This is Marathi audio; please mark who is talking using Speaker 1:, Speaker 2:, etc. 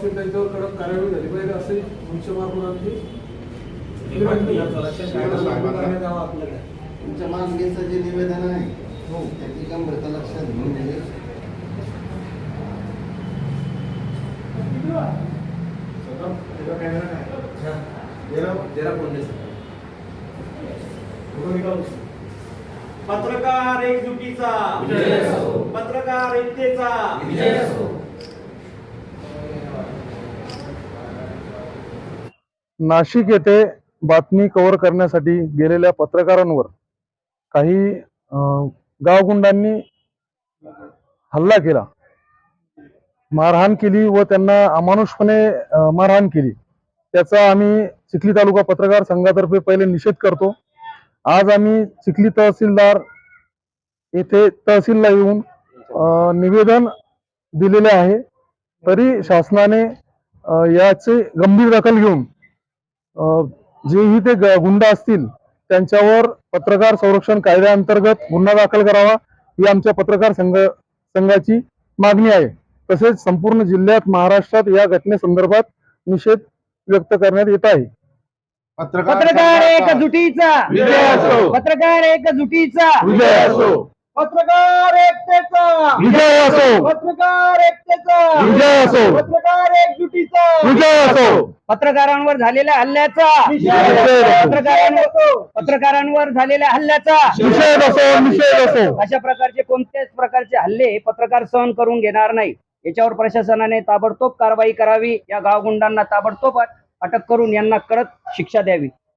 Speaker 1: असतील त्यांच्यावर कडक कारवाई झाली पाहिजे असे मुख्य मार्गावरती
Speaker 2: तुमच्या मागणीचं जे निवेदन आहे त्याची गंभीरता लक्षात घेऊन
Speaker 3: पत्रकार एकजुटीचा पत्रकार एकतेचा
Speaker 4: नाशिक येथे बातमी कव्हर करण्यासाठी गेलेल्या पत्रकारांवर काही गावगुंडांनी हल्ला केला, मारहाण केली व त्यांना अमानुषपणे मारहाण केली। त्याचा आम्ही चिखली तालुका पत्रकार संघातर्फे पहिले निषेध करतो। आज आम्ही चिखली तहसीलदार येथे तहसीलला येऊन निवेदन दिलेले आहे, तरी शासनाने याचे गंभीर दखल घेऊन जेही ते गुंड असतील त्यांच्यावर पत्रकार संरक्षण कायद्याअंतर्गत गुन्हा दाखल करावा ही आमच्या पत्रकार संघाची मागणी आहे। तसेच संपूर्ण जिल्ह्यात महाराष्ट्रात या घटनेसंदर्भात निषेध व्यक्त करण्यात येत आहे।
Speaker 5: पत्रकार एकजुटीचा विजय असो, पत्रकार एकजुटीचा
Speaker 4: विजय असो,
Speaker 5: पत्रकार एकतेचा
Speaker 4: विजय असो,
Speaker 5: पत्रकार एकतेचा
Speaker 4: विजय असो,
Speaker 5: पत्रकार एकजुटीचा
Speaker 4: विजय असो,
Speaker 5: पत्रकारांवर झालेल्या हल्ल्याचा पत्रकारांवर झालेल्या हल्ल्याचा
Speaker 4: निषेध असो, निषेध असो।
Speaker 5: अशा प्रकारचे कोणत्याच प्रकारचे हल्ले पत्रकार सहन करून घेणार नाही। याच्यावर प्रशासनाने ताबडतोब कारवाई करावी, या गावगुंडांना ताबडतोब अटक करून यांना कडक शिक्षा द्यावी।